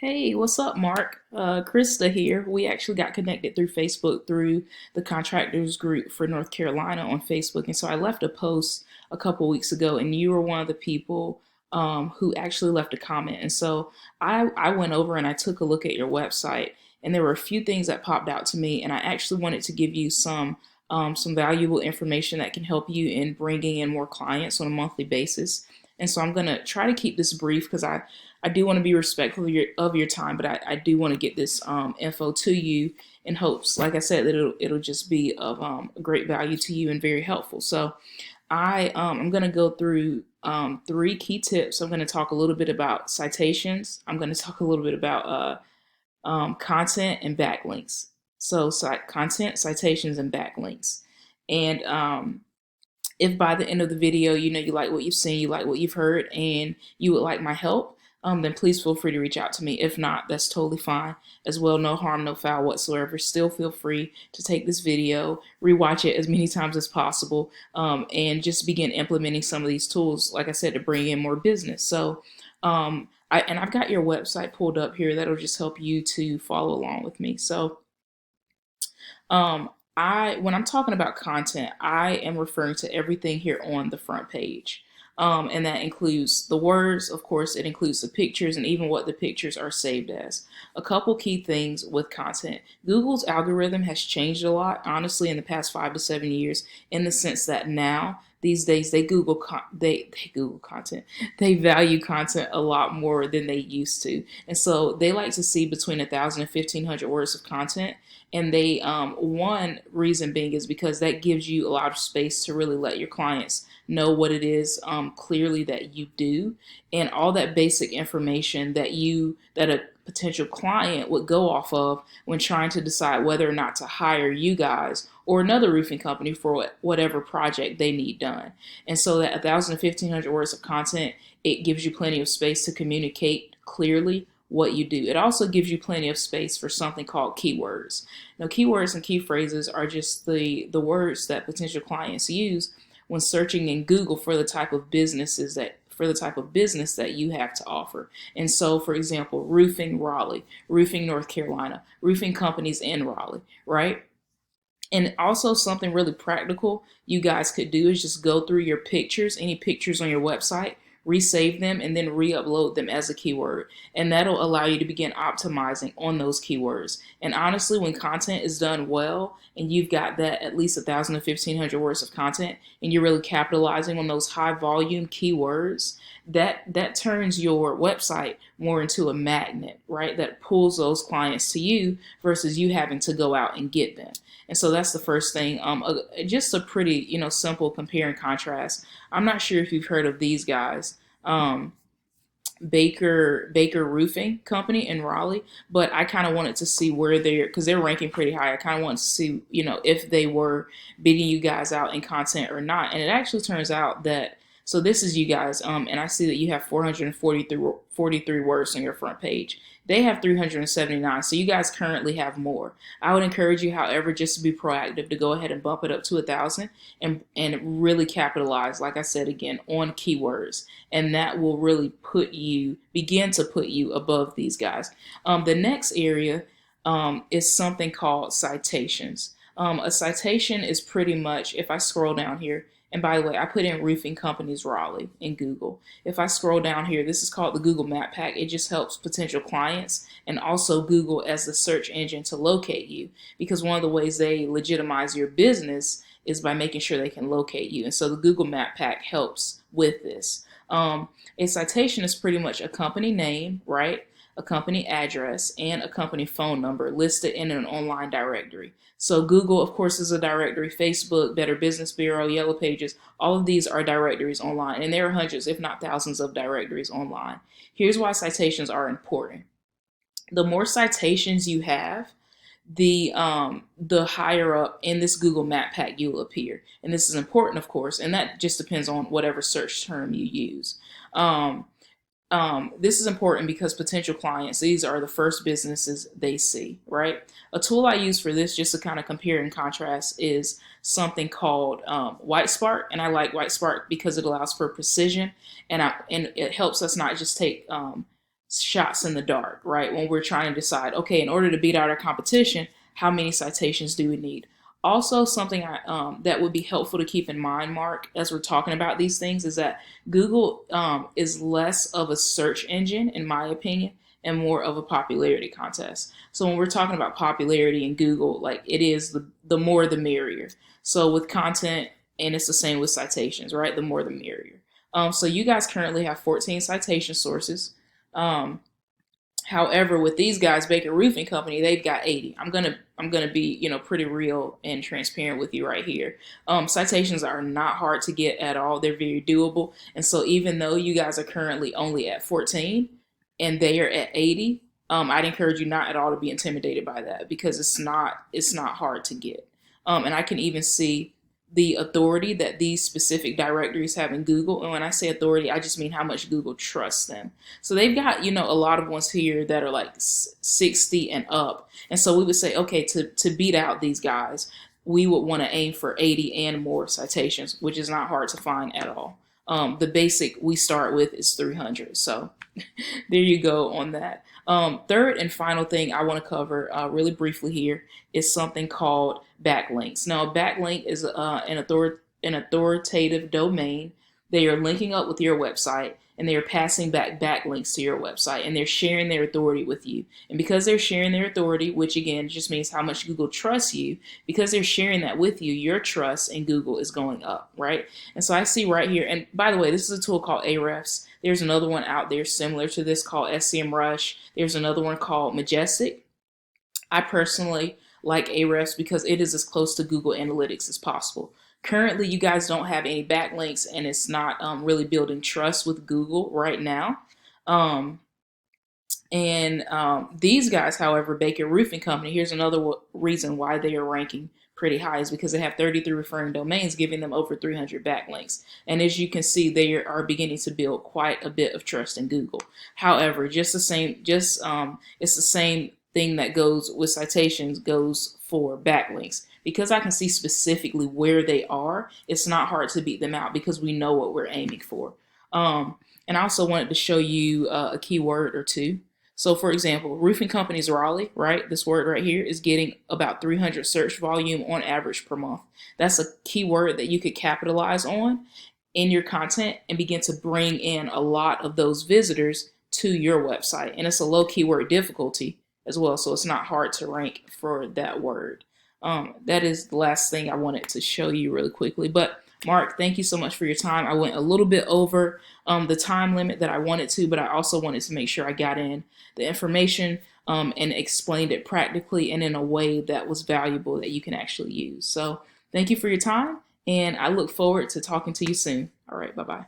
Hey, what's up, Mark? Christa here. We actually got connected through Facebook through the contractors group for North Carolina on Facebook. And so I left a post a couple weeks ago, and you were one of the people who actually left a comment. And so I went over and I took a look at your website, and there were a few things that popped out to me, and I actually wanted to give you some valuable information that can help you in bringing in more clients on a monthly basis. And so I'm going to try to keep this brief because I do want to be respectful of your time, but I do want to get this info to you in hopes, like I said, that it'll just be of great value to you and very helpful. So I'm going to go through three key tips. I'm going to talk a little bit about citations. I'm going to talk a little bit about content and backlinks. So content, citations, and backlinks. And if by the end of the video, you like what you've seen, you like what you've heard, and you would like my help, then please feel free to reach out to me. If not, that's totally fine as well. No harm, no foul whatsoever. Still feel free to take this video, rewatch it as many times as possible, and just begin implementing some of these tools, like I said, to bring in more business. So, I've got your website pulled up here that'll just help you to follow along with me. So, when I'm talking about content, I am referring to everything here on the front page. And that includes the words, of course, it includes the pictures and even what the pictures are saved as. A couple key things with content. Google's algorithm has changed a lot, honestly, in the past 5 to 7 years, in the sense that now, these days, they Google content. They value content a lot more than they used to, and so they like to see between 1,000 and 1,500 words of content. And they one reason being is because that gives you a lot of space to really let your clients know what it is clearly that you do, and all that basic information that a potential client would go off of when trying to decide whether or not to hire you guys or another roofing company for whatever project they need done. And so that 1,000 to 1,500 words of content, it gives you plenty of space to communicate clearly what you do. It also gives you plenty of space for something called keywords. Now, keywords and key phrases are just the words that potential clients use when searching in Google for the type of business that you have to offer. And so, for example, roofing Raleigh, roofing North Carolina, roofing companies in Raleigh, right? And also, something really practical you guys could do is just go through your pictures, any pictures on your website, resave them, and then re-upload them as a keyword. And that'll allow you to begin optimizing on those keywords. And honestly, when content is done well and you've got that at least 1,000 to 1,500 words of content and you're really capitalizing on those high volume keywords, that turns your website more into a magnet, right? That pulls those clients to you versus you having to go out and get them. And so that's the first thing. Just a pretty, simple compare and contrast. I'm not sure if you've heard of these guys, Baker Roofing Company in Raleigh, but I kind of wanted to see where because they're ranking pretty high. I kind of wanted to see, if they were beating you guys out in content or not. And it actually turns out that, so this is you guys, and I see that you have 443 words on your front page. They have 379, so you guys currently have more. I would encourage you, however, just to be proactive, to go ahead and bump it up to 1,000 and really capitalize, like I said again, on keywords, and that will really begin to put you above these guys. The next area is something called citations. A citation is pretty much, if I scroll down here, and by the way, I put in roofing companies Raleigh in Google. If I scroll down here, this is called the Google Map Pack. It just helps potential clients and also Google as the search engine to locate you, because one of the ways they legitimize your business is by making sure they can locate you. And so the Google Map Pack helps with this. A citation is pretty much a company name, right? A company address, and a company phone number listed in an online directory. So Google, of course, is a directory. Facebook, Better Business Bureau, Yellow Pages, all of these are directories online. And there are hundreds, if not thousands, of directories online. Here's why citations are important. The more citations you have, the higher up in this Google Map Pack you will appear. And this is important, of course, and that just depends on whatever search term you use. This is important because potential clients, these are the first businesses they see, right? A tool I use for this, just to kind of compare and contrast, is something called White Spark. And I like White Spark because it allows for precision, and it helps us not just take shots in the dark, right? When we're trying to decide, okay, in order to beat out our competition, how many citations do we need? Also, something that would be helpful to keep in mind, Mark, as we're talking about these things, is that Google is less of a search engine, in my opinion, and more of a popularity contest. So when we're talking about popularity in Google, like it is the more the merrier. So with content, and it's the same with citations, right? The more the merrier. So you guys currently have 14 citation sources. Um, However, with these guys, Baker Roofing Company, they've got 80. I'm gonna be pretty real and transparent with you right here. Citations are not hard to get at all. They're very doable. And so even though you guys are currently only at 14 and they are at 80, I'd encourage you not at all to be intimidated by that because it's not hard to get. And I can even see the authority that these specific directories have in Google. And when I say authority, I just mean how much Google trusts them. So they've got, a lot of ones here that are like 60 and up. And so we would say, okay, to beat out these guys, we would want to aim for 80 and more citations, which is not hard to find at all. The basic we start with is 300. So there you go on that. Third and final thing I want to cover really briefly here is something called backlinks. Now, a backlink is an authoritative domain. They are linking up with your website and they are passing back backlinks to your website and they're sharing their authority with you. And because they're sharing their authority, which again just means how much Google trusts you, because they're sharing that with you, your trust in Google is going up, right? And so I see right here, and by the way, this is a tool called Ahrefs. There's another one out there similar to this called SEMrush. There's another one called Majestic. I personally like Ahrefs because it is as close to Google Analytics as possible. Currently, you guys don't have any backlinks and it's not really building trust with Google right now. These guys, however, Baker Roofing Company, here's another reason why they are ranking pretty high is because they have 33 referring domains, giving them over 300 backlinks. And as you can see, they are beginning to build quite a bit of trust in Google. However, it's the same thing that goes with citations goes for backlinks. Because I can see specifically where they are, it's not hard to beat them out because we know what we're aiming for. And I also wanted to show you a keyword or two. So for example, roofing companies Raleigh, right? This word right here is getting about 300 search volume on average per month. That's a keyword that you could capitalize on in your content and begin to bring in a lot of those visitors to your website. And it's a low keyword difficulty as well, so it's not hard to rank for that word. That is the last thing I wanted to show you really quickly. But Mark, thank you so much for your time. I went a little bit over the time limit that I wanted to, but I also wanted to make sure I got in the information and explained it practically and in a way that was valuable that you can actually use. So thank you for your time, and I look forward to talking to you soon. All right, bye-bye.